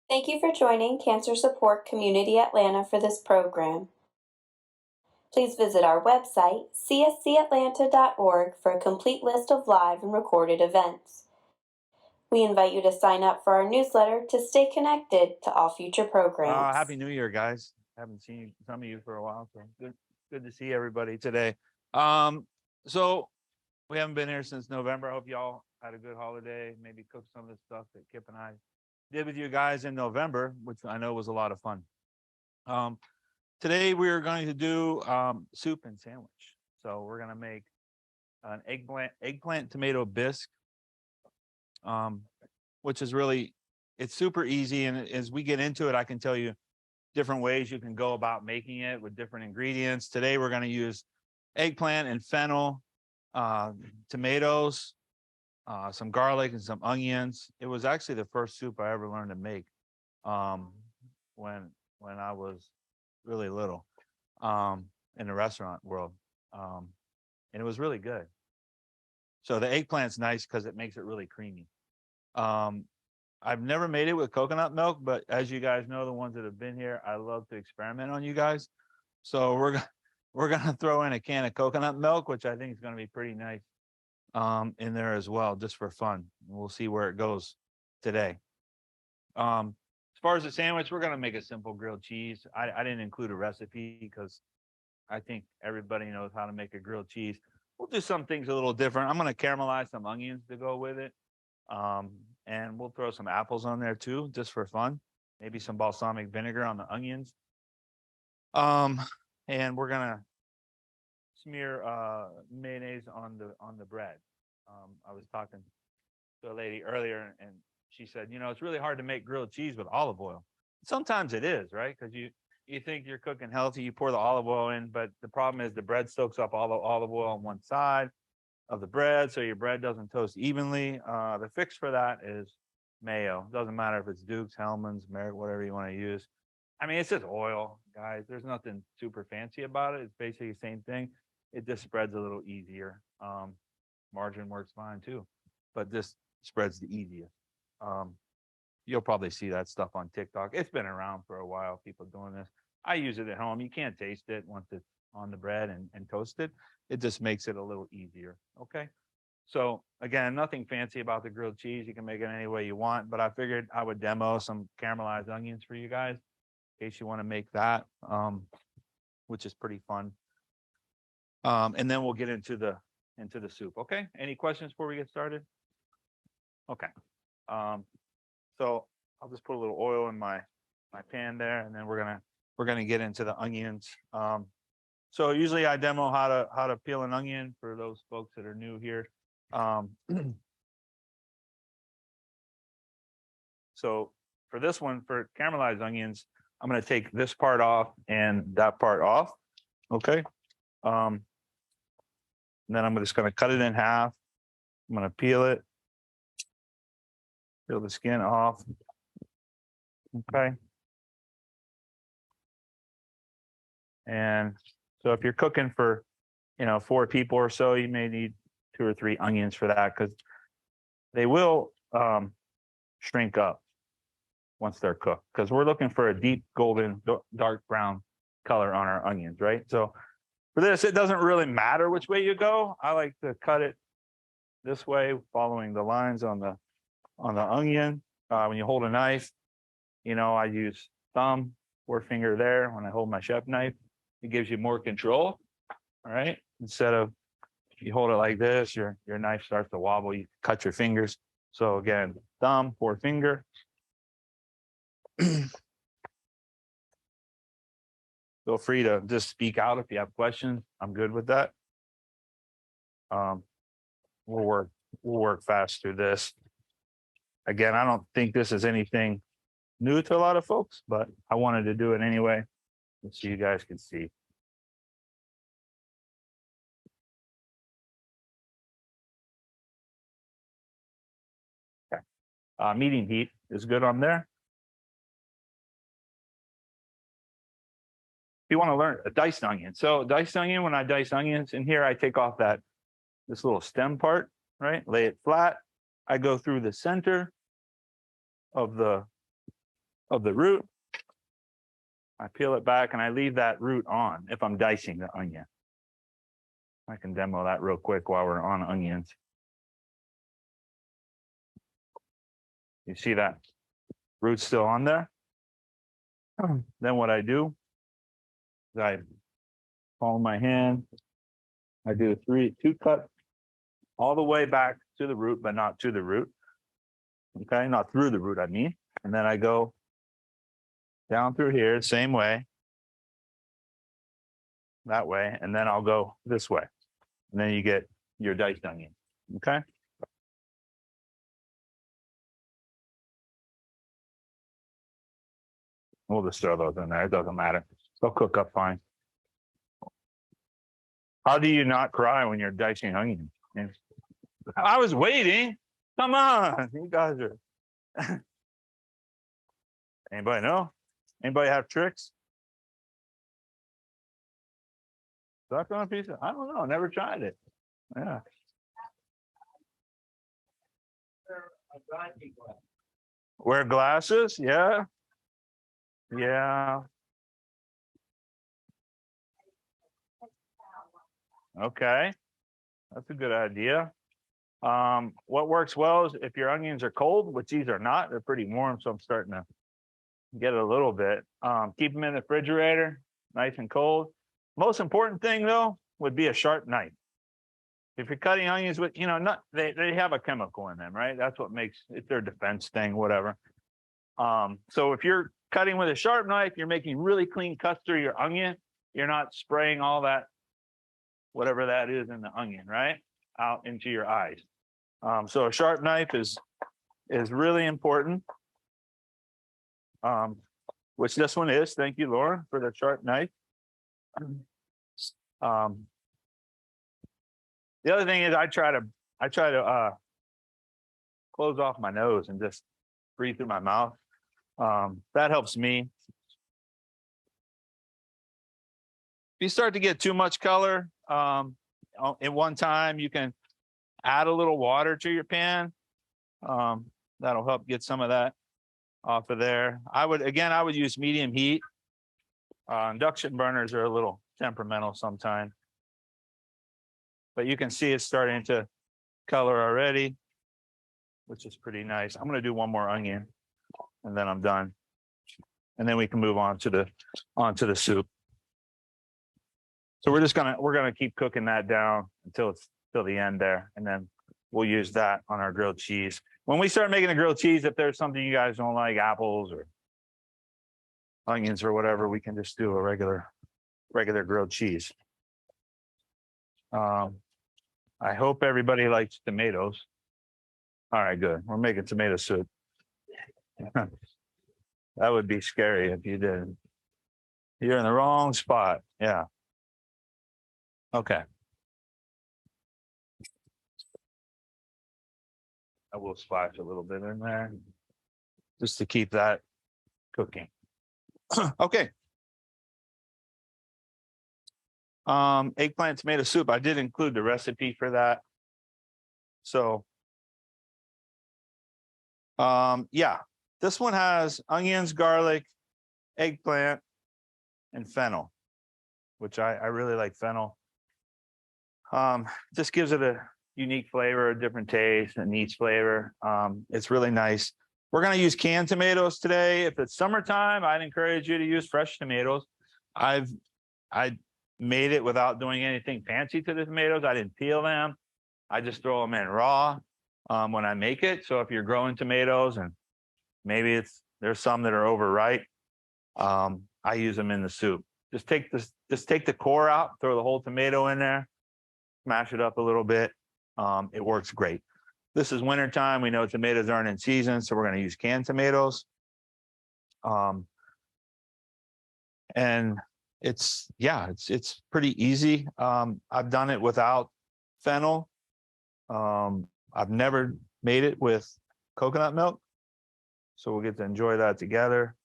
Thank you for joining Cancer Support Community Atlanta for this program. Please visit our website, cscatlanta.org, for a complete list of live and recorded events. We invite you to sign up for our newsletter to stay connected to all future programs. Happy New Year, guys. Haven't seen some of you for a while, so good to see everybody today. So we haven't been here since November. I hope y'all had a good holiday, maybe cooked some of the stuff that Kip and I did with you guys in November, which I know was a lot of fun. Today we are going to do soup and sandwich. So we're going to make an eggplant tomato bisque, which is it's super easy. And as we get into it, I can tell you different ways you can go about making it with different ingredients. Today we're going to use eggplant and fennel, tomatoes, some garlic and some onions. It was actually the first soup I ever learned to make when I was really little in the restaurant world. And it was really good. So the eggplant's nice because it makes it really creamy. I've never made it with coconut milk, but as you guys know, the ones that have been here, I love to experiment on you guys. So we're gonna throw in a can of coconut milk, which I think is gonna be pretty nice in there as well, just for fun. We'll see where it goes today. As far as the sandwich, we're gonna make a simple grilled cheese. I didn't include a recipe because I think everybody knows how to make a grilled cheese. We'll do some things a little different. I'm gonna caramelize some onions to go with it. And we'll throw some apples on there too, just for fun. Maybe some balsamic vinegar on the onions. And we're gonna smear mayonnaise on the bread. I was talking to a lady earlier, and she said, it's really hard to make grilled cheese with olive oil. Sometimes it is, right? Because you think you're cooking healthy, you pour the olive oil in, but the problem is the bread soaks up all the olive oil on one side of the bread, so your bread doesn't toast evenly. The fix for that is mayo. Doesn't matter if it's Duke's, Hellman's, Merrick, whatever you want to use. I mean, it's just oil, guys. There's nothing super fancy about it. It's basically the same thing. It just spreads a little easier. Margarine works fine too, but this spreads the easiest. You'll probably see that stuff on TikTok. It's been around for a while, people doing this. I use it at home. You can't taste it once it's on the bread and toast it. It just makes it a little easier. Okay. So again, nothing fancy about the grilled cheese. You can make it any way you want, but I figured I would demo some caramelized onions for you guys in case you want to make that, which is pretty fun. And then we'll get into the soup. Okay. Any questions before we get started? Okay. So I'll just put a little oil in my pan there, and then we're gonna get into the onions. So usually I demo how to peel an onion for those folks that are new here. So for this one, for caramelized onions, I'm going to take this part off and that part off. Okay. And then I'm just going to cut it in half. I'm going to peel it, peel the skin off. Okay. And so if you're cooking for, 4 people or so, you may need 2 or 3 onions for that because they will shrink up once they're cooked, because we're looking for a deep golden, dark brown color on our onions, right? So for this, it doesn't really matter which way you go. I like to cut it this way, following the lines on the onion. When you hold a knife, I use thumb, forefinger there. When I hold my chef knife, it gives you more control. All right. Instead of, if you hold it like this, your knife starts to wobble, you cut your fingers. So again, thumb, forefinger. Feel free to just speak out if you have questions. I'm good with that. We'll work fast through this. Again, I don't think this is anything new to a lot of folks, but I wanted to do it anyway, so you guys can see. Okay. Medium heat is good on there. If you want to learn a diced onion. So diced onion, when I dice onions, in here I take off this little stem part, right? Lay it flat. I go through the center of the of the root. I peel it back and I leave that root on if I'm dicing the onion. I can demo that real quick while we're on onions. You see that root still on there? Then what I do is I follow my hand. I do two cuts all the way back to the root, but not to the root. Okay, not through the root, I mean. And then I go down through here, same way, that way, and then I'll go this way. And then you get your diced onion, okay? We'll just throw those in there, it doesn't matter. They'll cook up fine. How do you not cry when you're dicing onions? I was waiting. Come on, you guys are. Anybody know? Anybody have tricks? Suck on a piece of, I don't know, never tried it. Yeah. Wear glasses? Yeah. Yeah. Okay. That's a good idea. What works well is if your onions are cold, which these are not, they're pretty warm, so I'm starting to get it a little bit. Keep them in the refrigerator, nice and cold. Most important thing though would be a sharp knife. If you're cutting onions with, they have a chemical in them, right? That's what makes it's their defense thing, whatever. So if you're cutting with a sharp knife, you're making really clean cuts through your onion. You're not spraying all that, whatever that is in the onion, right, out into your eyes. So a sharp knife is really important. Which this one is. Thank you, Laura, for the sharp knife. The other thing is I try to close off my nose and just breathe through my mouth. That helps me. If you start to get too much color in one time, you can add a little water to your pan. That'll help get some of that off of there. I would use medium heat. Induction burners are a little temperamental sometimes, but you can see it's starting to color already, which is pretty nice. I'm going to do one more onion and then I'm done. And then we can move on to the soup. So we're going to keep cooking that down till the end there. And then we'll use that on our grilled cheese. When we start making a grilled cheese, if there's something you guys don't like, apples or onions or whatever, we can just do a regular grilled cheese. I hope everybody likes tomatoes. All right, good. We're making tomato soup. That would be scary if you didn't. You're in the wrong spot. Yeah. Okay. I will splash a little bit in there just to keep that cooking. Okay. Eggplant tomato soup. I did include the recipe for that. So, yeah, this one has onions, garlic, eggplant, and fennel, which I really like fennel. Just gives it a unique flavor, a different taste, a niche flavor. It's really nice. We're going to use canned tomatoes today. If it's summertime, I'd encourage you to use fresh tomatoes. I made it without doing anything fancy to the tomatoes. I didn't peel them. I just throw them in raw when I make it. So if you're growing tomatoes and maybe there's some that are overripe, I use them in the soup. Just take the core out, throw the whole tomato in there, smash it up a little bit. It works great. This is wintertime. We know tomatoes aren't in season, so we're going to use canned tomatoes. And it's pretty easy. I've done it without fennel. I've never made it with coconut milk, so we'll get to enjoy that together.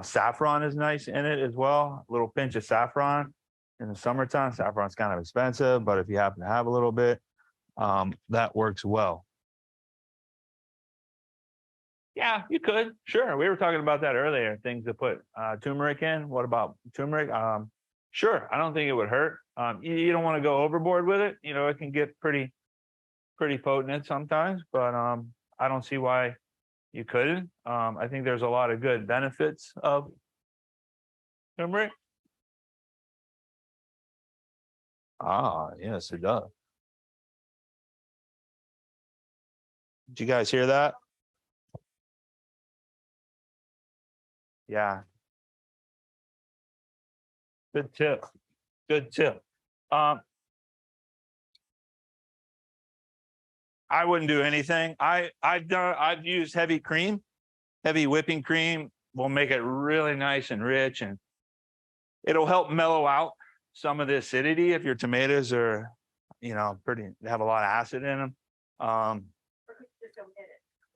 Saffron is nice in it as well. A little pinch of saffron in the summertime. Saffron's kind of expensive, but if you happen to have a little bit, that works well. Yeah, you could. Sure. We were talking about that earlier. Things to put turmeric in. What about turmeric? Sure. I don't think it would hurt. You don't want to go overboard with it. You know, it can get pretty potent sometimes, but I don't see why you couldn't. I think there's a lot of good benefits of turmeric. Ah, yes, it does. Did you guys hear that? Yeah. Good tip. Good tip. Um, I wouldn't do anything. I've used heavy cream, heavy whipping cream will make it really nice and rich, and it'll help mellow out some of the acidity if your tomatoes are, you know, they have a lot of acid in them.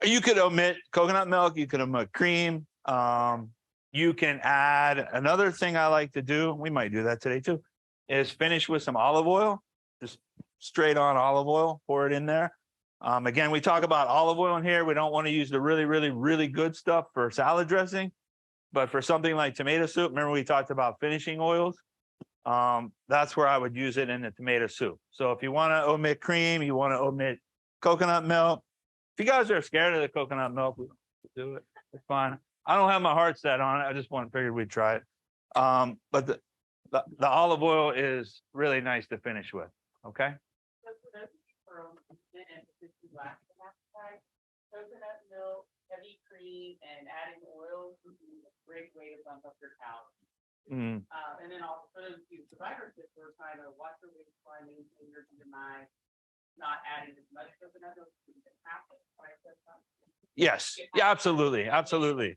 You could omit coconut milk, you could omit cream. You can add another thing I like to do, we might do that today too, is finish with some olive oil, just straight on olive oil, pour it in there. Again, we talk about olive oil in here. We don't want to use the really good stuff for salad dressing, but for something like tomato soup, remember we talked about finishing oils? That's where I would use it in the tomato soup. So if you want to omit cream, you want to omit coconut milk. If you guys are scared of the coconut milk, we do it. It's fine. I don't have my heart set on it. I just figured we'd try it. But the olive oil is really nice to finish with. Okay. Coconut milk, heavy cream, and adding oil is a great way to bump up your calories. Mm. And then also for those who survivors that were trying to watch your weight, try and maintain your BMI, not adding as much coconut milk as can happen. Yes. Yeah, absolutely. Absolutely.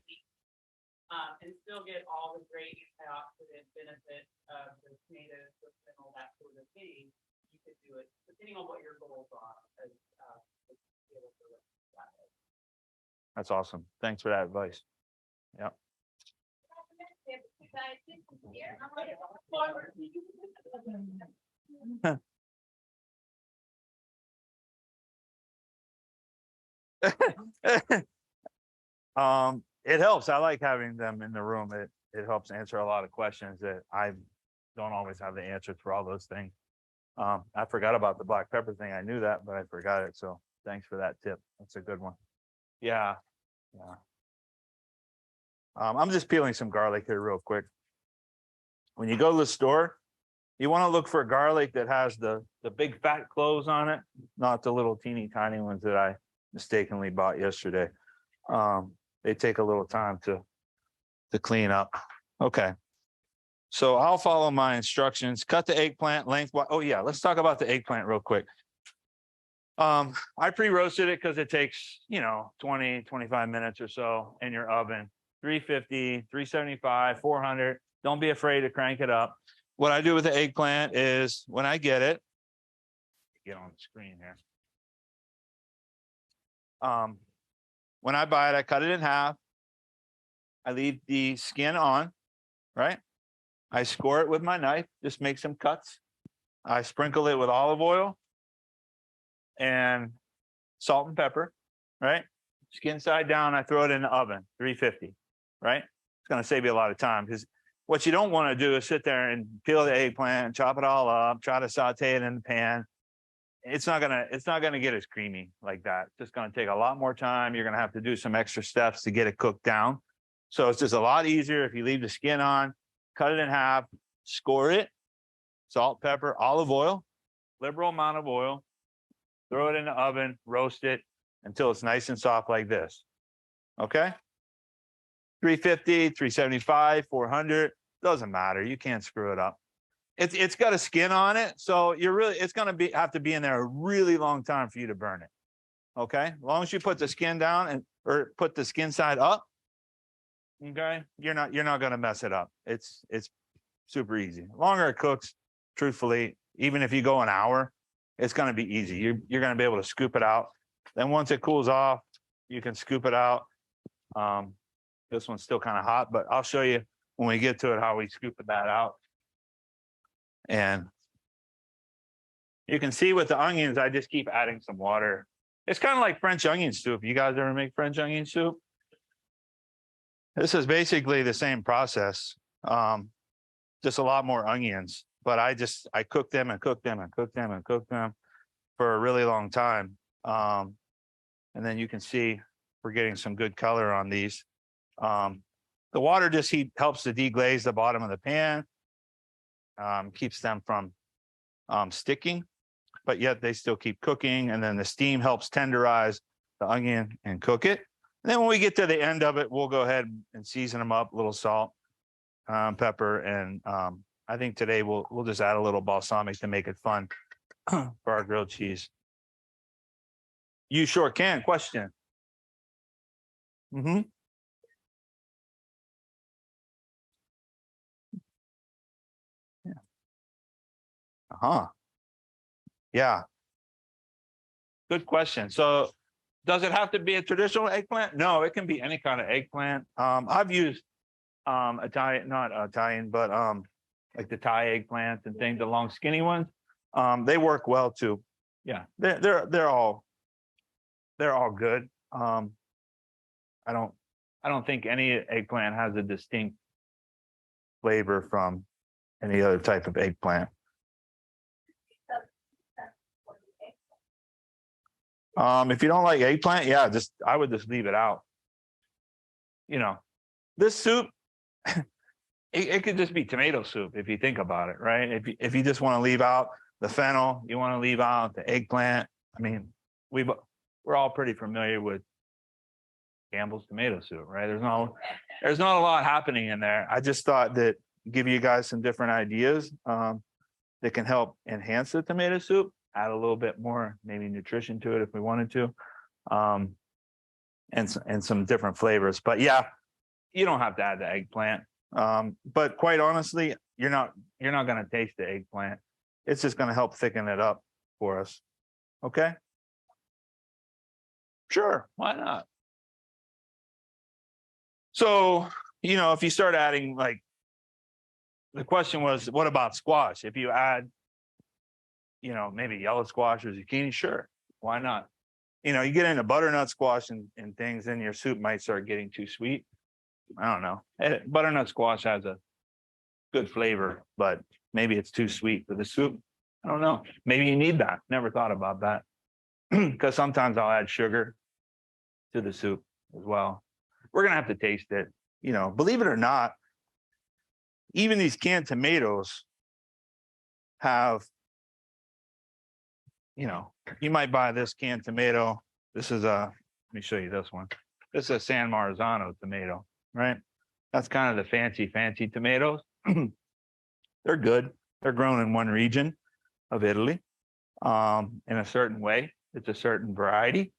And still get all the great antioxidant benefits of the tomatoes and all that sort of thing. You could do it depending on what your goals are. That's awesome. Thanks for that advice. Yeah. It helps. I like having them in the room. It helps answer a lot of questions that I don't always have the answers for all those things. I forgot about the black pepper thing. I knew that, but I forgot it. So thanks for that tip. That's a good one. Yeah. Yeah. I'm just peeling some garlic here real quick. When you go to the store, you want to look for garlic that has the big fat cloves on it, not the little teeny tiny ones that I mistakenly bought yesterday. They take a little time to clean up. Okay. So I'll follow my instructions. Cut the eggplant lengthwise. Oh yeah, let's talk about the eggplant real quick. I pre-roasted it because it takes, 20, 25 minutes or so in your oven. 350, 375, 400. Don't be afraid to crank it up. What I do with the eggplant is when I get it, get on the screen here. When I buy it, I cut it in half. I leave the skin on, right? I score it with my knife, just make some cuts. I sprinkle it with olive oil and salt and pepper, right? Skin side down, I throw it in the oven, 350, right? It's going to save you a lot of time because what you don't want to do is sit there and peel the eggplant, chop it all up, try to saute it in the pan. It's not gonna get as creamy like that. It's just gonna take a lot more time. You're gonna have to do some extra steps to get it cooked down. So it's just a lot easier if you leave the skin on, cut it in half, score it, salt, pepper, olive oil, liberal amount of oil, throw it in the oven, roast it until it's nice and soft like this. Okay? 350, 375, 400, doesn't matter. You can't screw it up. It's got a skin on it, so it's gonna have to be in there a really long time for you to burn it. Okay, as long as you put the skin down or put the skin side up, okay, you're not gonna mess it up. It's super easy. The longer it cooks, truthfully, even if you go an hour, it's gonna be easy. You're gonna be able to scoop it out. Then once it cools off, you can scoop it out. This one's still kind of hot, but I'll show you when we get to it how we scoop that out. And you can see with the onions, I just keep adding some water. It's kind of like French onion soup. You guys ever make French onion soup? This is basically the same process, just a lot more onions. But I cook them and cook them and cook them and cook them for a really long time. And then you can see we're getting some good color on these. The water just helps to deglaze the bottom of the pan, keeps them from sticking, but yet they still keep cooking. And then the steam helps tenderize the onion and cook it. And then when we get to the end of it, we'll go ahead and season them up, a little salt, pepper, and I think today we'll just add a little balsamic to make it fun for our grilled cheese. You sure can. Question. Mm-hmm. Yeah. Uh-huh. Yeah. Good question. So does it have to be a traditional eggplant? No, it can be any kind of eggplant. I've used Italian, not Italian, but like the Thai eggplants and things, the long skinny ones. They work well too. Yeah, they're all good. I don't think any eggplant has a distinct flavor from any other type of eggplant. If you don't like eggplant, yeah, I would just leave it out. You know, this soup, it could just be tomato soup if you think about it, right? If you just want to leave out the fennel, you want to leave out the eggplant. I mean, we're all pretty familiar with Campbell's tomato soup, right? There's not a lot happening in there. I just thought that give you guys some different ideas that can help enhance the tomato soup, add a little bit more maybe nutrition to it if we wanted to, and some different flavors. But yeah, you don't have to add the eggplant. But quite honestly, you're not going to taste the eggplant. It's just going to help thicken it up for us. Okay. Sure. Why not? So, if you start adding, like, the question was, what about squash? If you add, maybe yellow squash or zucchini, sure. Why not? You get into butternut squash and things, then your soup might start getting too sweet. I don't know. Butternut squash has a good flavor, but maybe it's too sweet for the soup. I don't know. Maybe you need that. Never thought about that. Because sometimes I'll add sugar to the soup as well. We're going to have to taste it. Believe it or not, even these canned tomatoes have, you might buy this canned tomato. This is let me show you this one. This is a San Marzano tomato, right? That's kind of the fancy tomatoes. They're good. They're grown in one region of Italy, in a certain way. It's a certain variety.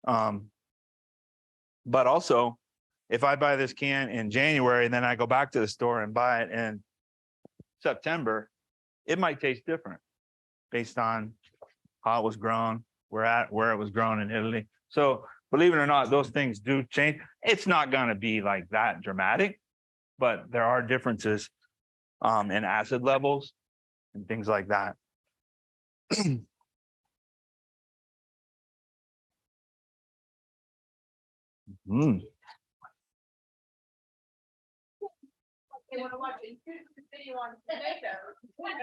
But also, if I buy this can in January and then I go back to the store and buy it in September, it might taste different based on how it was grown, where it was grown in Italy. So believe it or not, those things do change. It's not going to be like that dramatic, but there are differences in acid levels and things like that. Mm.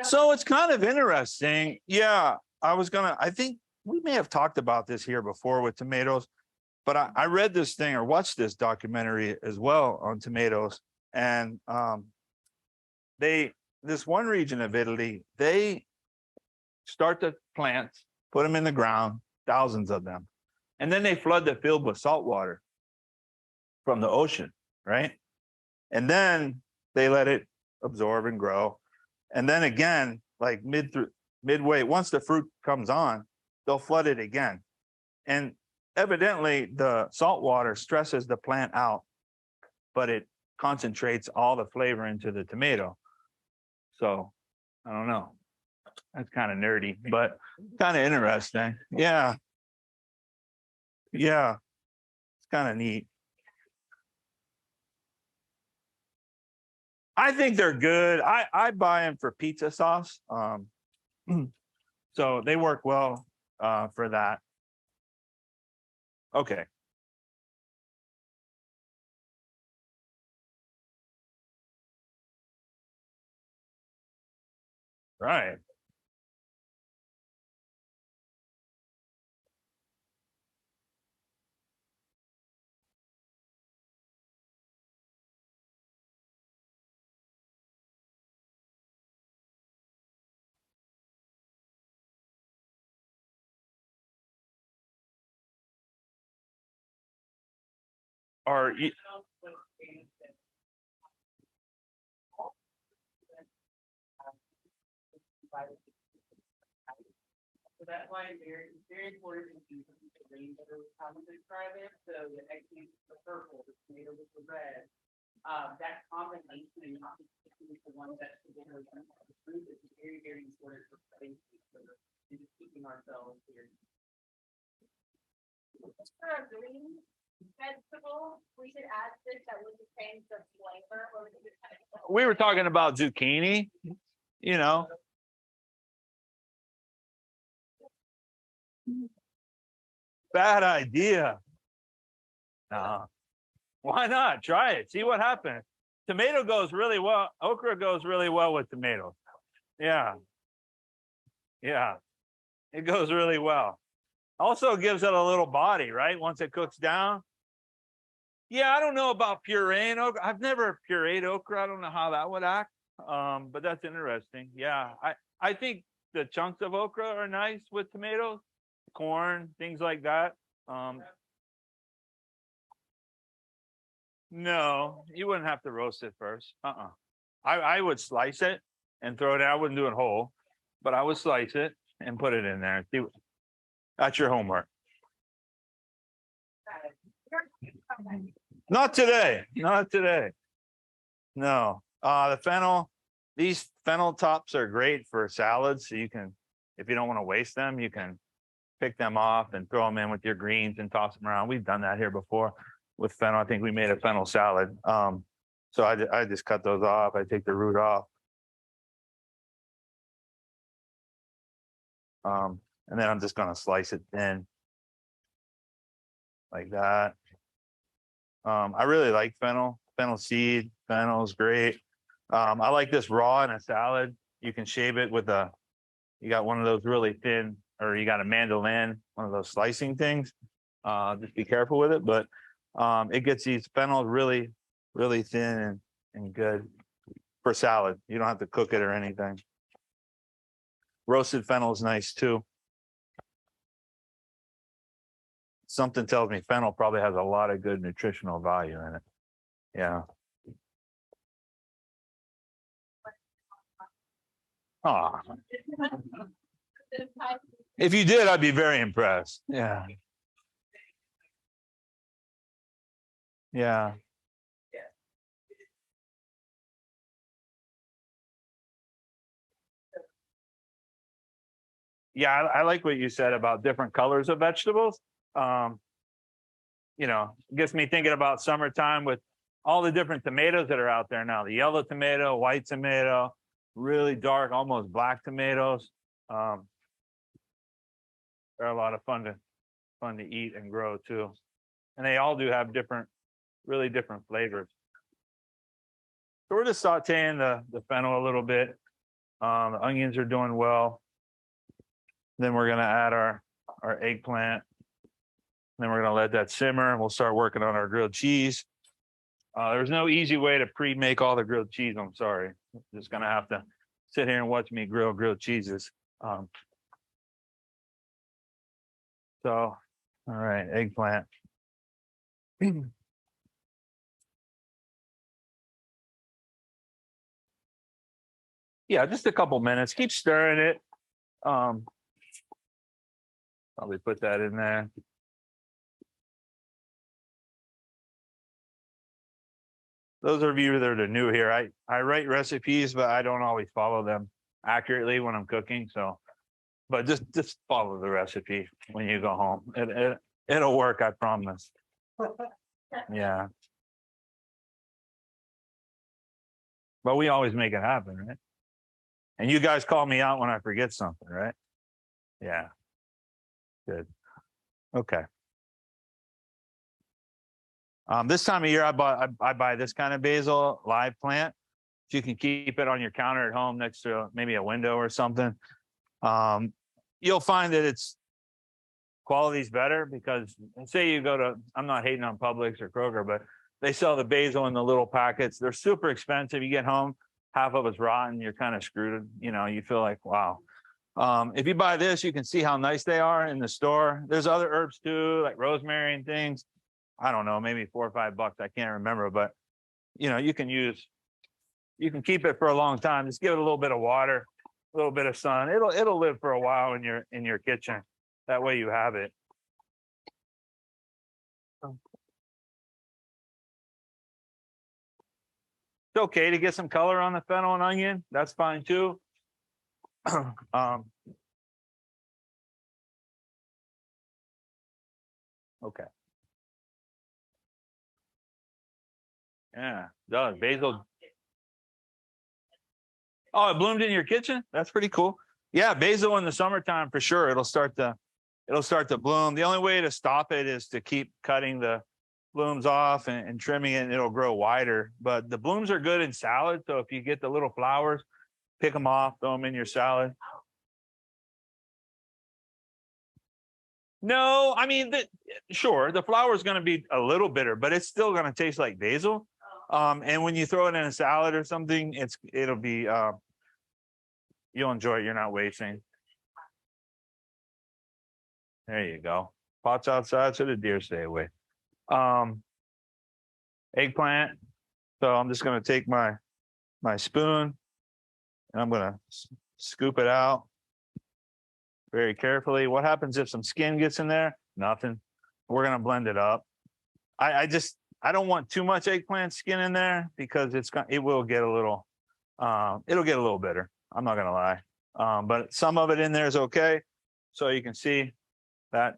So it's kind of interesting. Yeah, I think we may have talked about this here before with tomatoes, but I read this thing or watched this documentary as well on tomatoes. And this one region of Italy, they start the plants, put them in the ground, thousands of them, and then they flood the field with salt water from the ocean, right? And then they let it absorb and grow. And then again, like midway, once the fruit comes on, they'll flood it again. And evidently the salt water stresses the plant out, but it concentrates all the flavor into the tomato. So I don't know. That's kind of nerdy, but kind of interesting. Yeah. Yeah. It's kind of neat. I think they're good. I buy them for pizza sauce. So they work well for that. Okay. Right. Or So that's why it's very important to use the range of how to describe it. So the eggplant is the purple, the tomato is the red. That combination and not just the one that's together the fruit is very important for studying and just keeping ourselves here. For a green vegetable, we should add this that would change the flavor, or we could kind of. we were talking about zucchini, you know. Bad idea. No. Why not? Try it. See what happens. Tomato goes really well. Okra goes really well with tomatoes. Yeah. Yeah. It goes really well. Also gives it a little body, right? Once it cooks down. Yeah, I don't know about pureeing okra. I've never pureed okra. I don't know how that would act. But that's interesting. Yeah. I think the chunks of okra are nice with tomatoes, corn, things like that. No, you wouldn't have to roast it first. I would slice it and throw it out. I wouldn't do it whole, but I would slice it and put it in there. That's your homework. Not today. Not today. No. The fennel, these fennel tops are great for salads. So you can, if you don't want to waste them, you can pick them off and throw them in with your greens and toss them around. We've done that here before with fennel. I think we made a fennel salad. So I just cut those off. I take the root off. And then I'm just going to slice it thin like that. I really like fennel seed. Fennel is great. I like this raw in a salad. You can shave it with you got one of those really thin, or you got a mandolin, one of those slicing things. Just be careful with it, but it gets these fennels really, really thin and good for salad. You don't have to cook it or anything. Roasted fennel is nice too. Something tells me fennel probably has a lot of good nutritional value in it. Yeah. Oh. If you did, I'd be very impressed. Yeah. Yeah. Yeah, I like what you said about different colors of vegetables. You know, it gets me thinking about summertime with all the different tomatoes that are out there now. The yellow tomato, white tomato, really dark, almost black tomatoes. They're a lot of fun to eat and grow too. And they all do have really different flavors. So we're just sauteing the fennel a little bit. The onions are doing well. Then we're gonna add our eggplant. Then we're gonna let that simmer and we'll start working on our grilled cheese. There's no easy way to pre-make all the grilled cheese. I'm sorry. You're just gonna have to sit here and watch me grill grilled cheeses. So, all right, eggplant. Yeah, just a couple minutes. Keep stirring it. Probably put that in there. Those of you that are new here, I write recipes, but I don't always follow them accurately when I'm cooking. So, but just follow the recipe when you go home. It'll work, I promise. Yeah. But we always make it happen, right? And you guys call me out when I forget something, right? Yeah. Good. Okay. This time of year, I buy this kind of basil, live plant. So you can keep it on your counter at home next to maybe a window or something. You'll find that its quality's better because say you go to, I'm not hating on Publix or Kroger, but they sell the basil in the little packets. They're super expensive. You get home, half of it's rotten. You're kind of screwed. You know, you feel like, wow. If you buy this, you can see how nice they are in the store. There's other herbs too, like rosemary and things. I don't know, maybe $4 or $5. I can't remember, but you know, you can keep it for a long time. Just give it a little bit of water, a little bit of sun. It'll live for a while in your kitchen. That way you have it. It's okay to get some color on the fennel and onion. That's fine too. Okay. Yeah, it does. Basil. Oh, it bloomed in your kitchen? That's pretty cool. Yeah, basil in the summertime for sure. It'll start to bloom. The only way to stop it is to keep cutting the blooms off and trimming it, and it'll grow wider. But the blooms are good in salad. So if you get the little flowers, pick them off, throw them in your salad. No, I mean, sure, the flower is going to be a little bitter, but it's still going to taste like basil. And when you throw it in a salad or something, it'll be you'll enjoy it. You're not wasting. There you go. Pots outside so the deer stay away. Eggplant. So I'm just going to take my spoon and I'm going to scoop it out very carefully. What happens if some skin gets in there? Nothing. We're going to blend it up. I don't want too much eggplant skin in there because it will get a little it'll get a little bitter. I'm not going to lie. But some of it in there is okay. So you can see that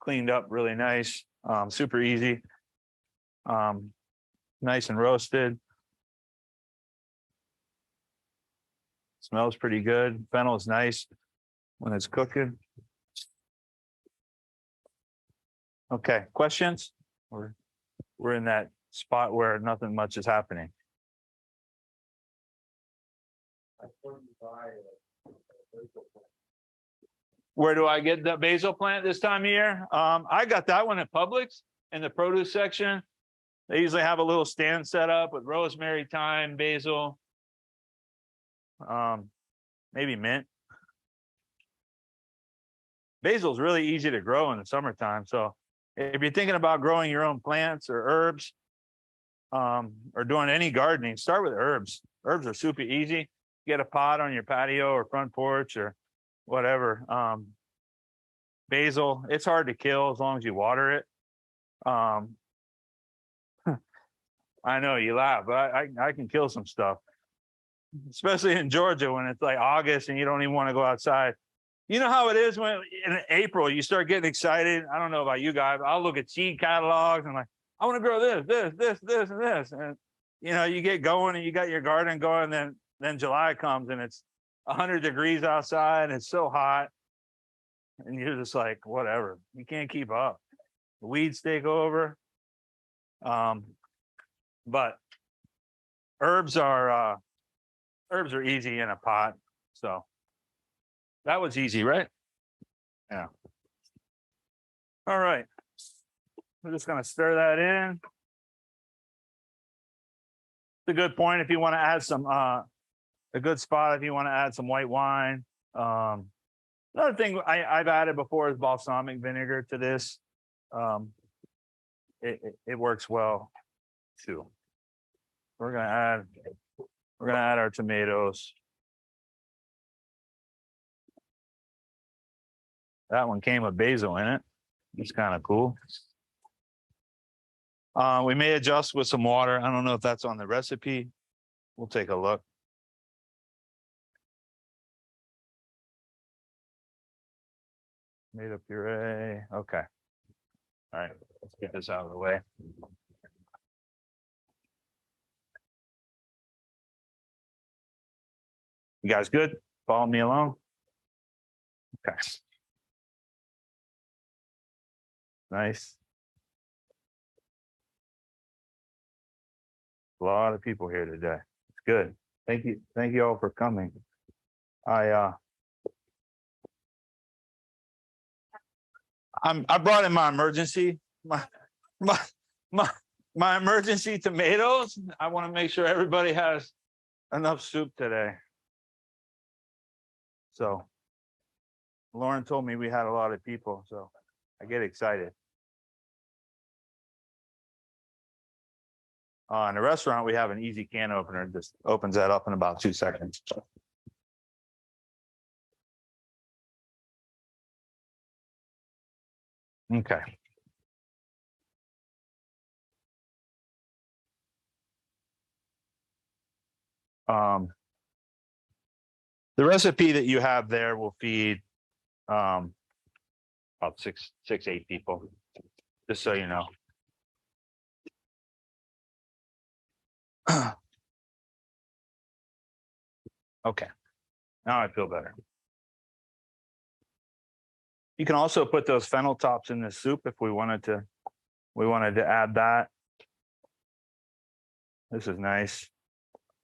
cleaned up really nice, super easy, nice and roasted. Smells pretty good. Fennel is nice when it's cooking. Okay, questions? We're in that spot where nothing much is happening. Where do I get the basil plant this time of year? I got that one at Publix in the produce section. They usually have a little stand set up with rosemary, thyme, basil, maybe mint. Basil is really easy to grow in the summertime. So if you're thinking about growing your own plants or herbs, or doing any gardening, start with herbs. Herbs are super easy. Get a pot on your patio or front porch or whatever. Basil, it's hard to kill as long as you water it. I know you laugh, but I can kill some stuff, especially in Georgia when it's like August and you don't even want to go outside. You know how it is when in April you start getting excited. I don't know about you guys. I'll look at seed catalogs and like, I want to grow this, and this. And you know, you get going and you got your garden going, then July comes and it's 100 degrees outside and it's so hot. And you're just like, whatever. You can't keep up. The weeds take over. But herbs are easy in a pot. So that was easy, right? Yeah. All right. We're just going to stir that in. It's a good point if you want to add some, a good spot if you want to add some white wine. Another thing I've added before is balsamic vinegar to this. It works well too. We're gonna add our tomatoes. That one came with basil in it. It's kind of cool. We may adjust with some water. I don't know if that's on the recipe. We'll take a look. Tomato puree. Okay. All right. Let's get this out of the way. You guys good? Follow me along? Okay. Nice. A lot of people here today. It's good. Thank you all for coming. I brought in my emergency, my emergency tomatoes. I want to make sure everybody has enough soup today. So Lauren told me we had a lot of people, so I get excited. In the restaurant, we have an easy can opener. Just opens that up in about 2 seconds. Okay. The recipe that you have there will feed about six, 8 people, just so you know. Okay, now I feel better. You can also put those fennel tops in the soup if we wanted to add that. This is nice.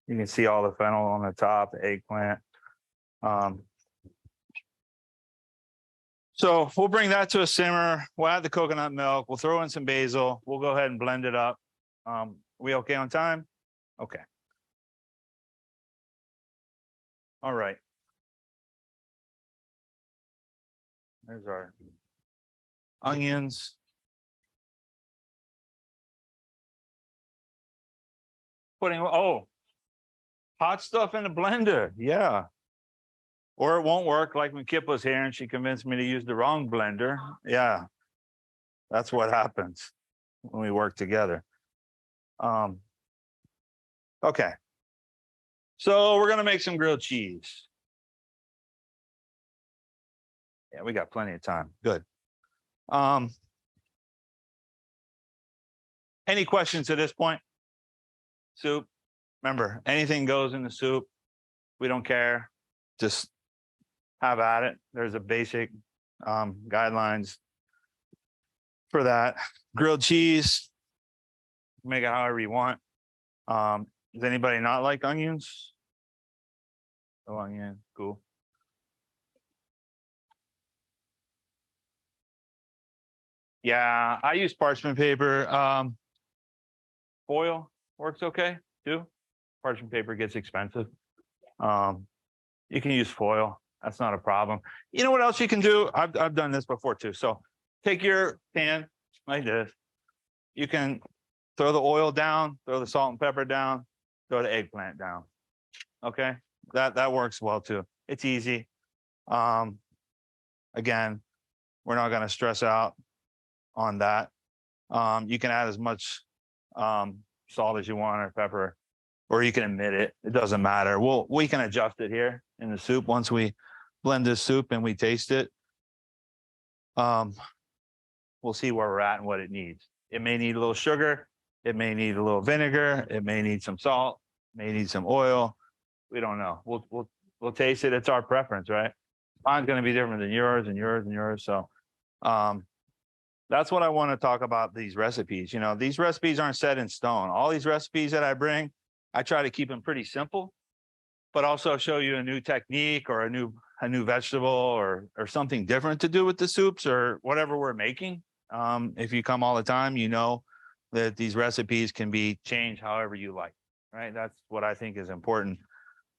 You can see all the fennel on the top, the eggplant. So we'll bring that to a simmer. We'll add the coconut milk. We'll throw in some basil. We'll go ahead and blend it up. We okay on time? Okay. All right. There's our onions. Putting, hot stuff in the blender. Yeah. Or it won't work, like when Kip was here and she convinced me to use the wrong blender. Yeah. That's what happens when we work together. Okay. So we're going to make some grilled cheese. Yeah, we got plenty of time. Good. Any questions at this point? Soup. Remember, anything goes in the soup. We don't care. Just have at it. There's a basic guidelines for that. Grilled cheese. Make it however you want. Does anybody not like onions? Oh, onion. Cool. Yeah, I use parchment paper. Foil works okay too. Parchment paper gets expensive. You can use foil. That's not a problem. You know what else you can do? I've done this before too. So take your pan like this. You can throw the oil down, throw the salt and pepper down, throw the eggplant down. Okay, that works well too. It's easy. Again, we're not going to stress out on that. You can add as much salt as you want or pepper, or you can omit it. It doesn't matter. We can adjust it here in the soup once we blend this soup and we taste it. We'll see where we're at and what it needs. It may need a little sugar. It may need a little vinegar. It may need some salt. May need some oil. We don't know. We'll taste it. It's our preference, right? Mine's going to be different than yours and yours and yours. So that's what I want to talk about, these recipes. You know, these recipes aren't set in stone. All these recipes that I bring, I try to keep them pretty simple, but also show you a new technique or a new vegetable or something different to do with the soups or whatever we're making. If you come all the time, you know that these recipes can be changed however you like, right? That's what I think is important.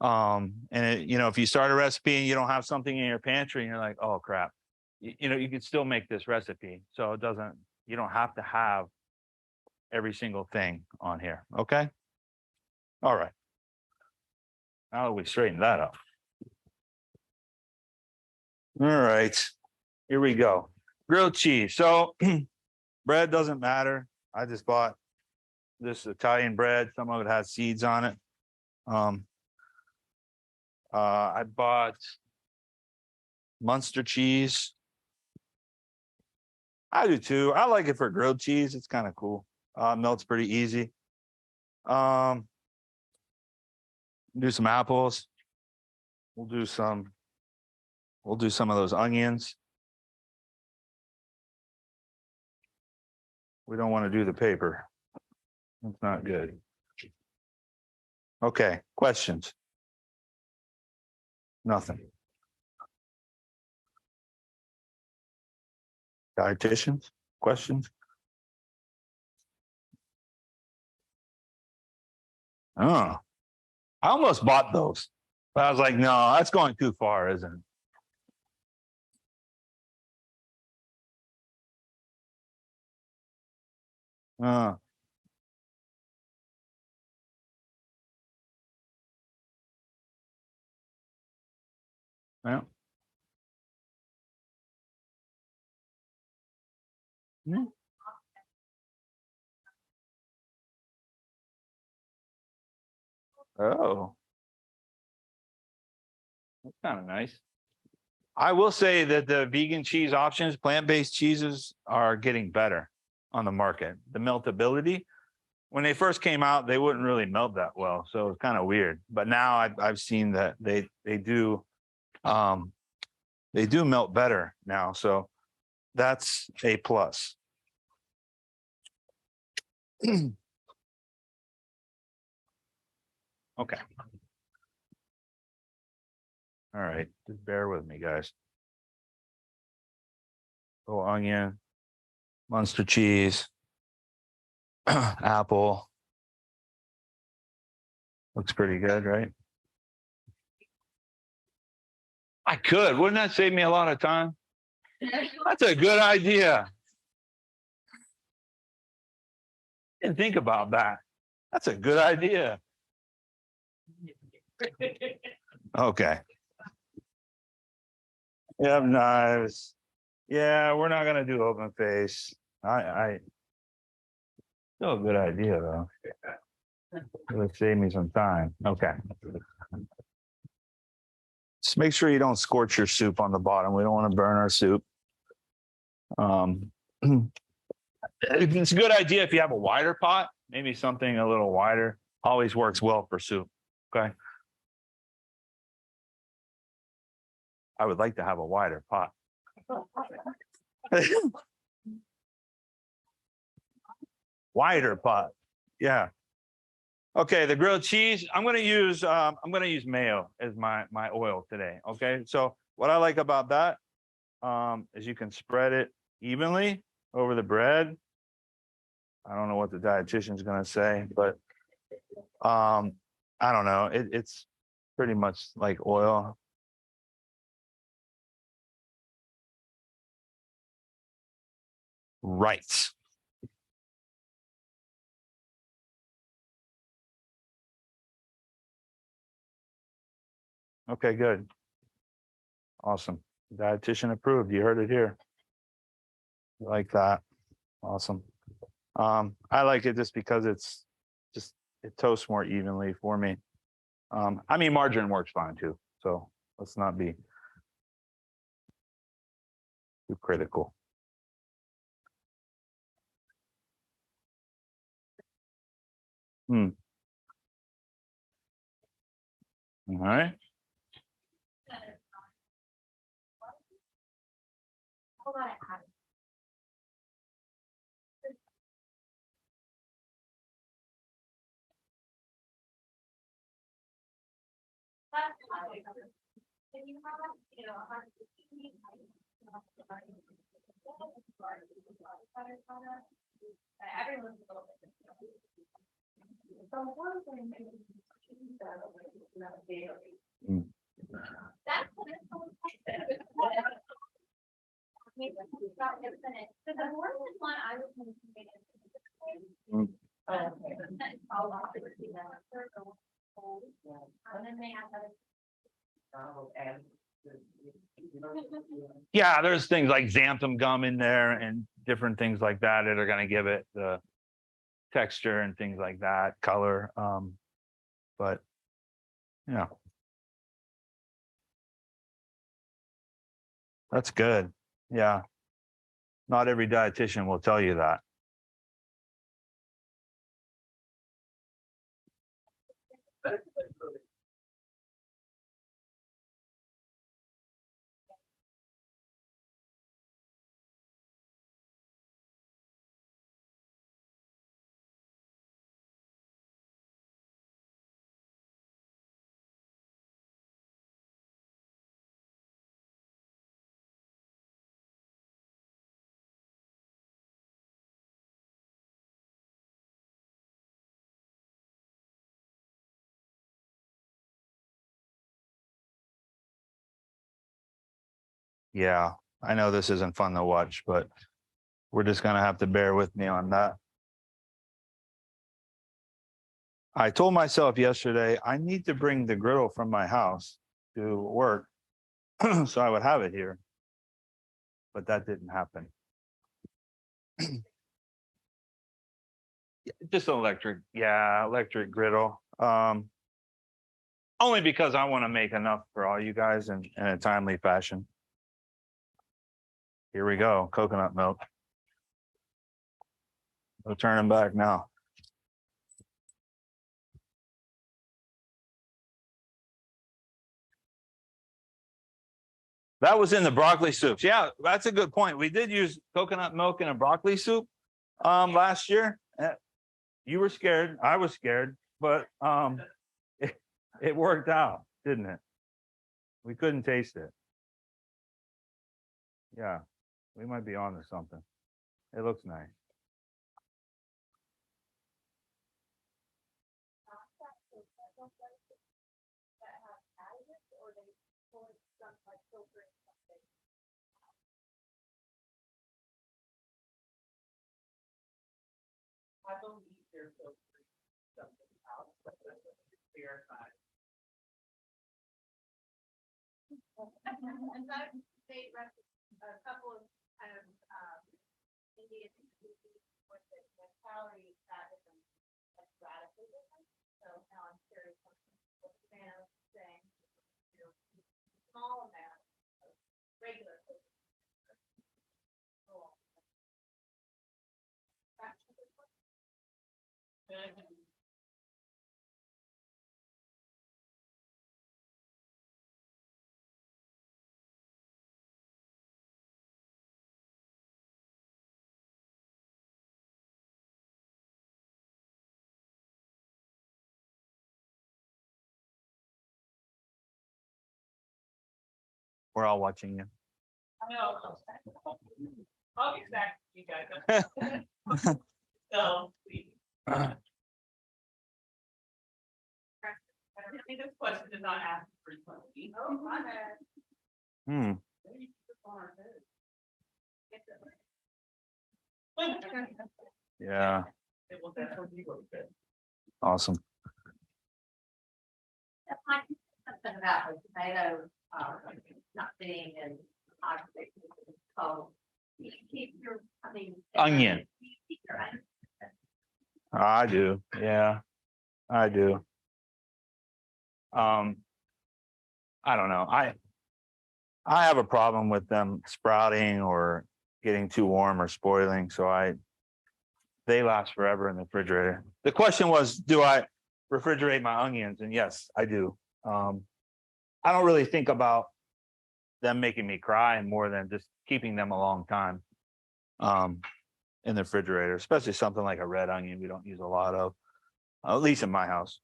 If you start a recipe and you don't have something in your pantry and you're like, oh crap, you could still make this recipe. So you don't have to have every single thing on here. Okay. All right. Now that we straighten that up. All right, here we go. Grilled cheese. So bread doesn't matter. I just bought this Italian bread. Some of it has seeds on it. I bought Munster cheese. I do too. I like it for grilled cheese. It's kind of cool. Melts pretty easy. Do some apples. We'll do some of those onions. We don't want to do the paper. That's not good. Okay, questions? Nothing. Dietitians, questions? Oh, I almost bought those, but I was like, no, that's going too far, isn't it? Uh, yeah. Hmm. Oh, that's kind of nice. I will say that the vegan cheese options, plant-based cheeses are getting better on the market. The meltability, when they first came out, they wouldn't really melt that well, so it's kind of weird. But now I've seen that um, they do melt better now, so that's a plus. Okay. All right, just bear with me, guys. Little onion, Munster cheese, apple. Looks pretty good, right? I could. Wouldn't that save me a lot of time? That's a good idea. Didn't think about that. That's a good idea. Okay. You have knives. Yeah, we're not gonna do open face. I still a good idea though. It'll save me some time. Okay. Just make sure you don't scorch your soup on the bottom. We don't want to burn our soup. It's a good idea if you have a wider pot, maybe something a little wider. Always works well for soup. Okay. I would like to have a wider pot. Wider pot. Yeah. Okay, the grilled cheese. I'm gonna use mayo as my oil today. Okay. So what I like about that is you can spread it evenly over the bread. I don't know what the dietitian's gonna say, but I don't know. It's pretty much like oil. Right. Okay, good. Awesome. Dietitian approved. You heard it here. Like that. Awesome. I like it just because it toasts more evenly for me. I mean, margarine works fine too. So let's not be too critical. Hmm. All right. Hold on. Can you have, you know, everyone's a little bit different. So one thing that Mm. that's what it's so so the more than one I was Mm. and then they have Yeah, there's things like xanthan gum in there and different things like that that are going to give it the texture and things like that, color. But yeah, that's good. Yeah, not every dietitian will tell you that. Yeah, I know this isn't fun to watch, but we're just gonna have to bear with me on that. I told myself yesterday, I need to bring the griddle from my house to work so I would have it here. But that didn't happen. Just electric, yeah, electric griddle. Only because I want to make enough for all you guys in a timely fashion. Here we go, coconut milk. No turning back now. That was in the broccoli soups. Yeah, that's a good point. We did use coconut milk in a broccoli soup last year. You were scared. I was scared, but it worked out, didn't it? We couldn't taste it. Yeah, we might be on to something. It looks nice. I believe there's something else, but let's verify. And that state a couple of kind of, Indian with the calories that isn't like radically different. So now I'm curious what the fan is saying, you know, small amount of regular food. Cool. Back to the question. We're all watching you. I know. I'll get back to you guys. So, please. I think this question is not asked frequently. Oh, my bad. Hmm. Maybe it's on our head. Yeah. It will definitely work good. Awesome. That might be something about the tomato, not being in object, so you keep your, I mean. Onion. You keep your onion. I do. Yeah, I do. I don't know. I have a problem with them sprouting or getting too warm or spoiling. So they last forever in the refrigerator. The question was, do I refrigerate my onions? And yes, I do. I don't really think about them making me cry more than just keeping them a long time in the refrigerator, especially something like a red onion we don't use a lot of, at least in my house.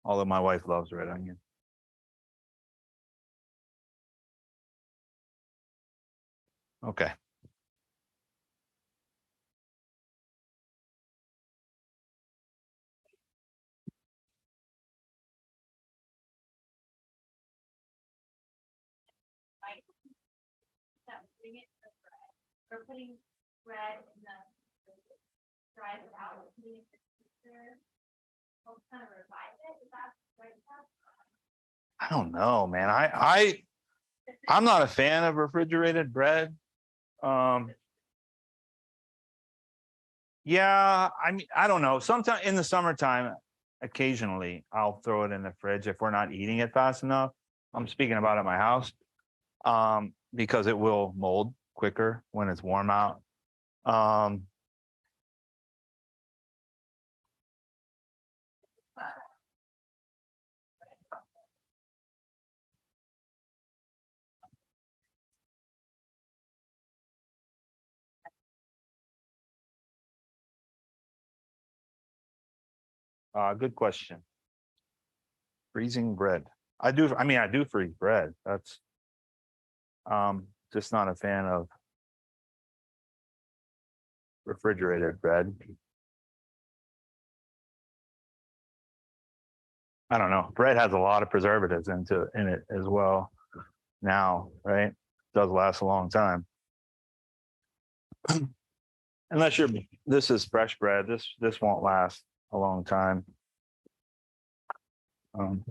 Although my wife loves red onion. Okay. That putting it in the bread, or putting bread in the, dries it out, putting it in the freezer. Well, kind of revive it, is that right? I don't know, man. I'm not a fan of refrigerated bread. Yeah, I mean, I don't know. Sometime in the summertime, occasionally I'll throw it in the fridge if we're not eating it fast enough. I'm speaking about at my house. Because it will mold quicker when it's warm out. Good question. Freezing bread. I do freeze bread. That's just not a fan of refrigerated bread. I don't know. Bread has a lot of preservatives in it as well. now, right? Does last a long time. Unless this is fresh bread, this won't last a long time. Okay,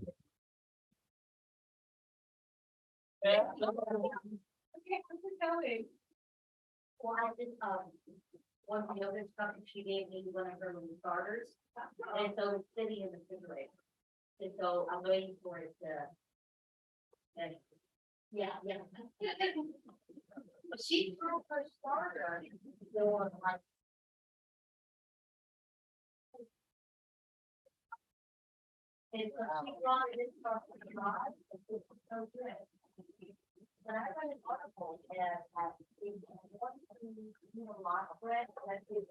how's it going? Well, I did, one of the other stuff that she gave me, one of her little starters, and so it's sitting in the refrigerator. And so I'm waiting for it to. And, yeah. But she threw her starter, so I'm like. And so she brought it in from the garage, it's so good. But I read an article and I think one thing you know, a lot of bread, that is.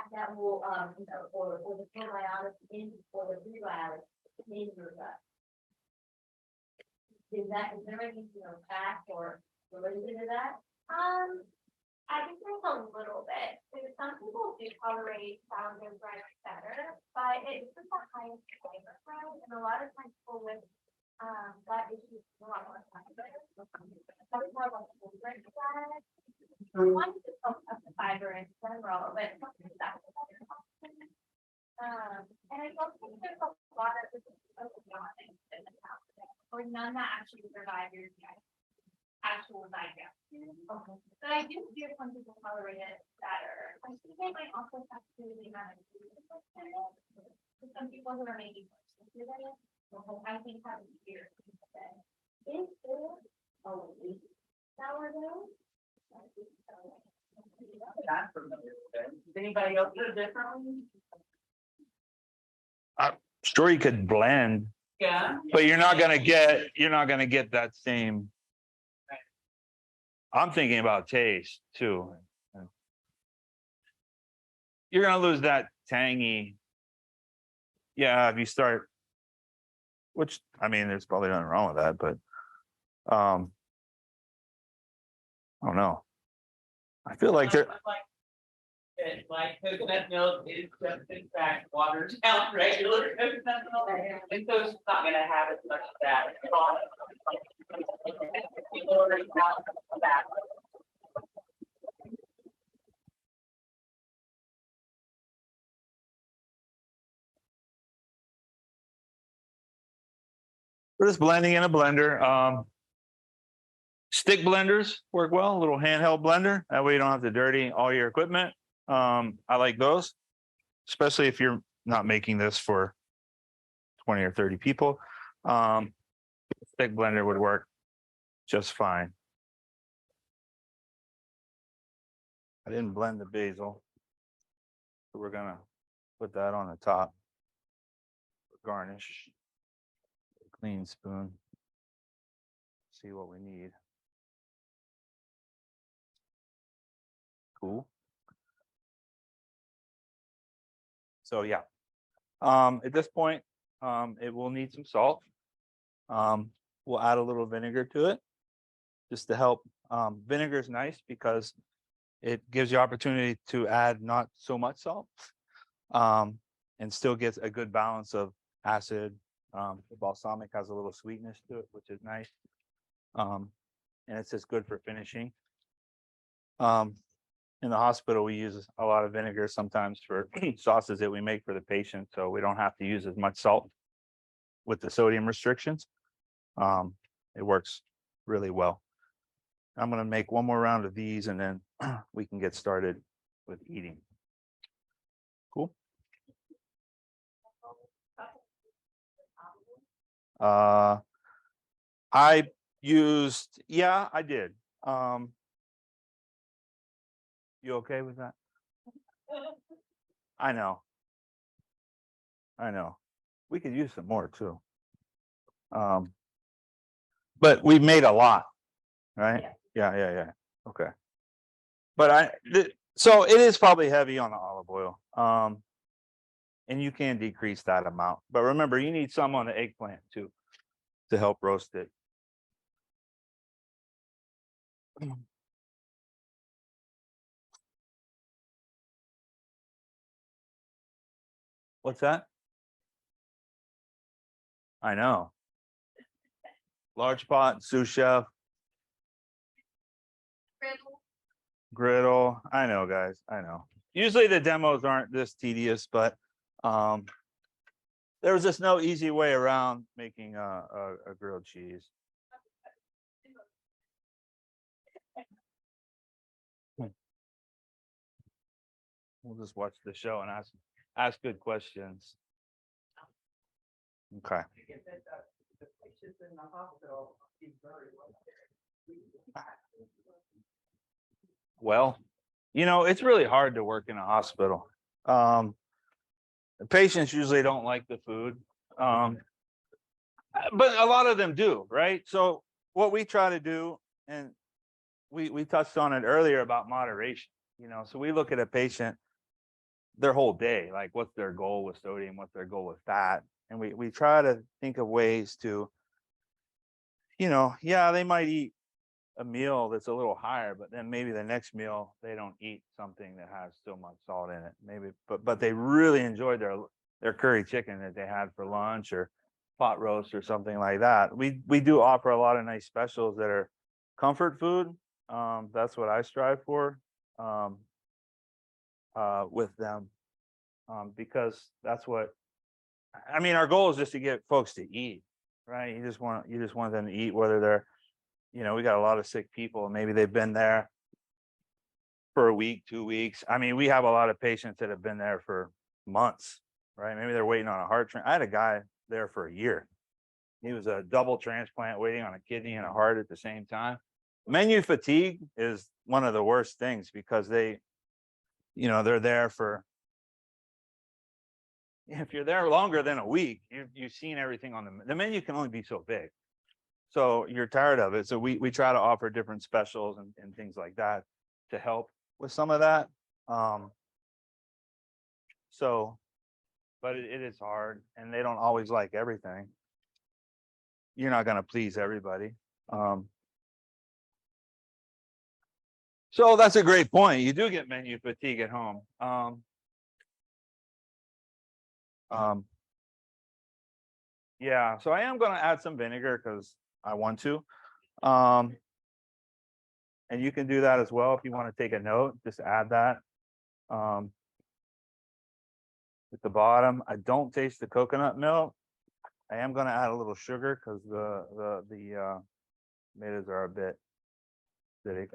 That will, or the probiotics in, or the prebiotics in your gut. Is there any, fact or related to that? I think there's a little bit, because some people do tolerate founder bread better, but it's just the highest fiber bread, and a lot of times people with gut issues a lot more fiber. So it's more like a bread bread. One is just up the fiber in general, but something that's and I don't think there's a lot of or none that actually survive your actual digestion. Okay. But I do hear some people tolerate it better. I think they might also have to do the amount of food. Some people who are maybe I think having beer is there a week sourdough? Not familiar with it. Does anybody else do it differently? Sure, you could blend, Yeah. but you're not gonna get that same. I'm thinking about taste too. You're gonna lose that tangy. Yeah, if you start, which I mean, there's probably nothing wrong with that, but I don't know. I feel like there. Like coconut milk is just in fact watered down regular coconut milk, and so it's not gonna have as much of that. We're just blending in a blender. Stick blenders work well, a little handheld blender. That way you don't have to dirty all your equipment. I like those, especially if you're not making this for 20 or 30 people. Stick blender would work just fine. I didn't blend the basil, so we're gonna put that on the top. Garnish. Clean spoon. See what we need. Cool. So yeah, at this point, it will need some salt. We'll add a little vinegar to it just to help. Vinegar is nice because it gives you opportunity to add not so much salt, and still gets a good balance of acid. The balsamic has a little sweetness to it, which is nice. And it's just good for finishing. In the hospital, we use a lot of vinegar sometimes for sauces that we make for the patient, so we don't have to use as much salt with the sodium restrictions. It works really well. I'm going to make one more round of these and then we can get started with eating. Cool. I used, yeah, I did. You okay with that? I know. We could use some more too. But we made a lot, right? Yeah. Okay. But so it is probably heavy on the olive oil. And you can decrease that amount. But remember, you need some on the eggplant too to help roast it. What's that? I know. Large pot, sous chef, griddle. I know, guys. I know. Usually the demos aren't this tedious, but there was just no easy way around making a grilled cheese. We'll just watch the show and ask good questions. Okay. The patients in the hospital do very well. Well, it's really hard to work in a hospital. The patients usually don't like the food, but a lot of them do, right? So what we try to do, and we touched on it earlier about moderation. So we look at a patient their whole day, like what's their goal with sodium, what's their goal with fat, and we try to think of ways to, yeah, they might eat a meal that's a little higher, but then maybe the next meal they don't eat something that has so much salt in it. Maybe, but they really enjoyed their curry chicken that they had for lunch or pot roast or something like that. We do offer a lot of nice specials that are comfort food. That's what I strive for with them, because that's what I mean. Our goal is just to get folks to eat, right? You just want them to eat, whether they're we got a lot of sick people. Maybe they've been there for a week, 2 weeks. I mean, we have a lot of patients that have been there for months, right? Maybe they're waiting on a heart transplant. I had a guy there for a year. He was a double transplant, waiting on a kidney and a heart at the same time. Menu fatigue is one of the worst things because they're there for, if you're there longer than a week, you've seen everything on the menu can only be so big. So you're tired of it. So we try to offer different specials and things like that to help with some of that. But it is hard, and they don't always like everything. You're not going to please everybody. So that's a great point. You do get menu fatigue at home. Yeah, so I am going to add some vinegar because I want to. And you can do that as well if you want to take a note. Just add that at the bottom. I don't taste the coconut milk. I am going to add a little sugar because the tomatoes are a bit acidic.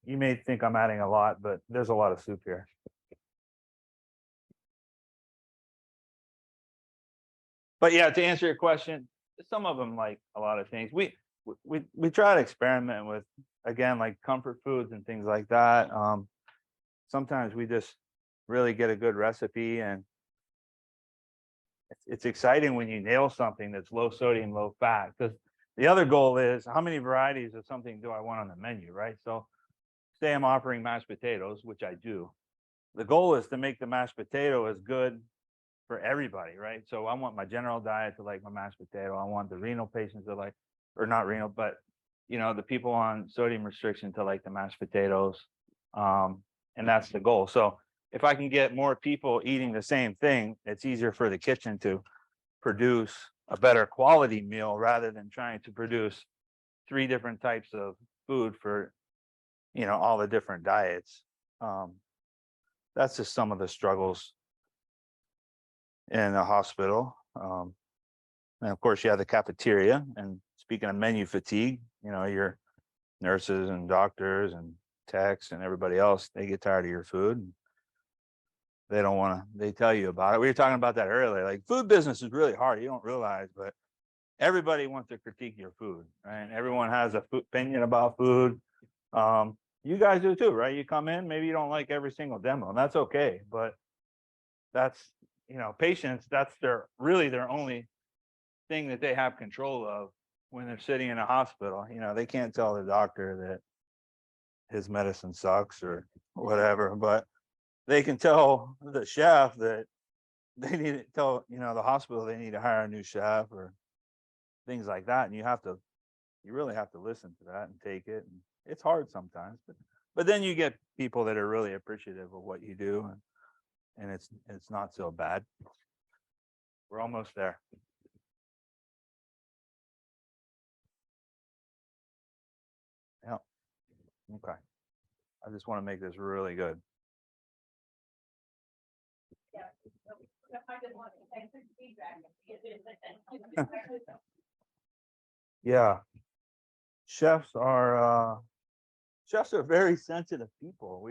You may think I'm adding a lot, but there's a lot of soup here. But yeah, to answer your question, some of them like a lot of things. We try to experiment with, again, like comfort foods and things like that. Sometimes we just really get a good recipe, and it's exciting when you nail something that's low sodium, low fat. Because the other goal is, how many varieties of something do I want on the menu, right? So say I'm offering mashed potatoes, which I do. The goal is to make the mashed potato as good for everybody, right? So I want my general diet to like my mashed potato. I want the renal patients to like, or not renal, but the people on sodium restriction to like the mashed potatoes. And that's the goal. So if I can get more people eating the same thing, it's easier for the kitchen to produce a better quality meal rather than trying to produce 3 different types of food for, all the different diets. That's just some of the struggles in a hospital. And of course you have the cafeteria, and speaking of menu fatigue, your nurses and doctors and techs and everybody else, they get tired of your food. They don't want to, they tell you about it. We were talking about that earlier. Like, food business is really hard. You don't realize, but everybody wants to critique your food, right? Everyone has a opinion about food. You guys do too, right? You come in, maybe you don't like every single demo, and that's okay. But that's, patients, that's really their only thing that they have control of when they're sitting in a hospital. They can't tell the doctor that his medicine sucks or whatever, but they can tell the chef that they need to tell, the hospital they need to hire a new chef or things like that. And you really have to listen to that and take it. And it's hard sometimes, but then you get people that are really appreciative of what you do, and it's not so bad. We're almost there. Yeah. Okay. I just want to make this really good. I just want to thank for feedback. Yeah. Chefs are very sensitive people.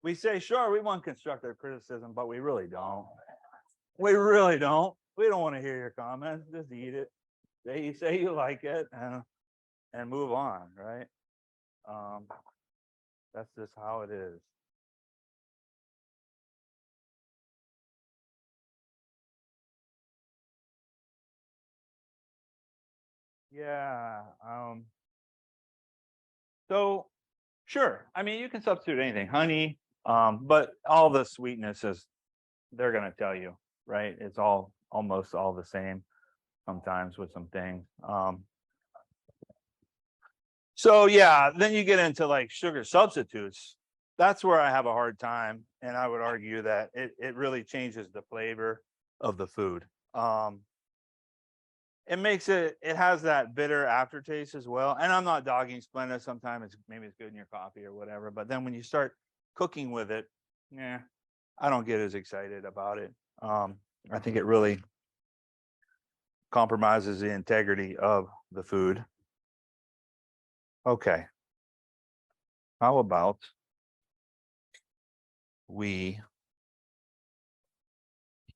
We say, sure, we want constructive criticism, but we really don't. We really don't. We don't want to hear your comments. Just eat it. Say you like it and move on, right? That's just how it is. Yeah. So sure. I mean, you can substitute anything, honey, but all the sweetnesses, they're gonna tell you, right? It's all almost all the same sometimes with some things. So yeah, then you get into like sugar substitutes. That's where I have a hard time, and I would argue that it really changes the flavor of the food. It makes it has that bitter aftertaste as well. And I'm not dogging Splenda. Sometimes maybe it's good in your coffee or whatever. But then when you start cooking with it, yeah, I don't get as excited about it. I think it really compromises the integrity of the food. Okay. How about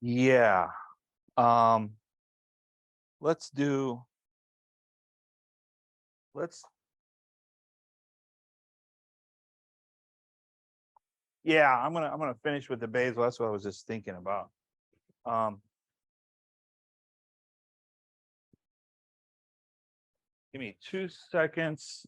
yeah. Um, let's yeah, I'm gonna finish with the basil. That's what I was just thinking about. Give me 2 seconds.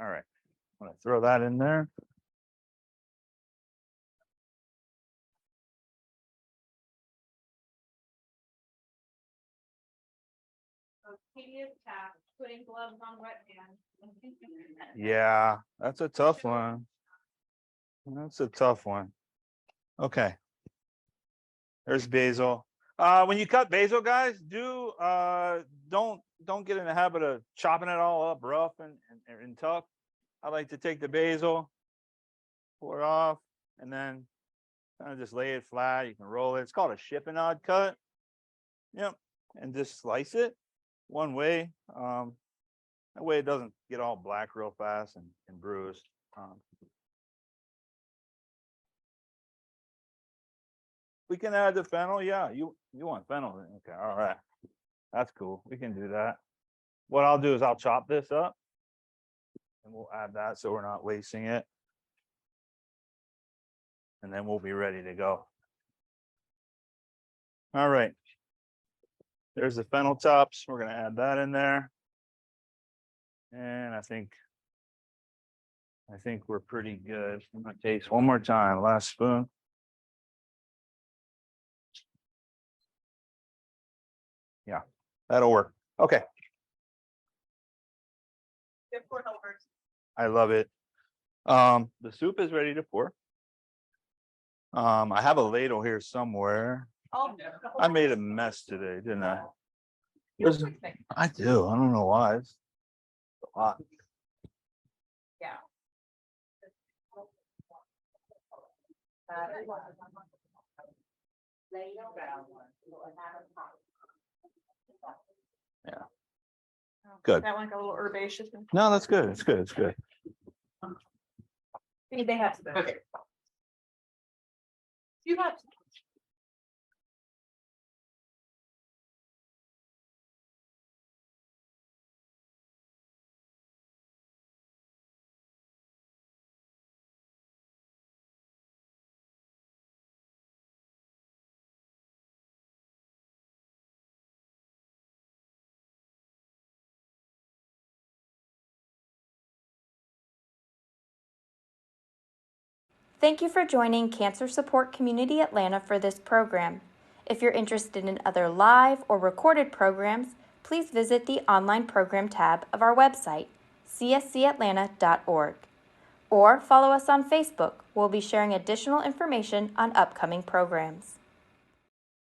All right, I'm gonna throw that in there. Tedious task, putting gloves on wet hands. Yeah, that's a tough one. That's a tough one. Okay. There's basil. When you cut basil, guys, don't get in the habit of chopping it all up rough and tough. I like to take the basil, pour it off, and then kind of just lay it flat. You can roll it. It's called a chiffonade cut. Yep. And just slice it one way. That way it doesn't get all black real fast and bruised. We can add the fennel. Yeah, you want fennel? Okay, all right. That's cool. We can do that. What I'll do is I'll chop this up and we'll add that so we're not wasting it. And then we'll be ready to go. All right. There's the fennel tops. We're going to add that in there. And I think we're pretty good. I'm going to taste one more time. Last spoon. Yeah, that'll work. Okay. I love it. The soup is ready to pour. I have a ladle here somewhere. I made a mess today, didn't I? I do. I don't know why. It's a lot. Yeah. Yeah. Good. That one got a little herbaceous. No, that's good. It's good. It's good. They have some. Okay. You have. Thank you for joining Cancer Support Community Atlanta for this program. If you're interested in other live or recorded programs, please visit the online program tab of our website, cscatlanta.org, or follow us on Facebook. We'll be sharing additional information on upcoming programs.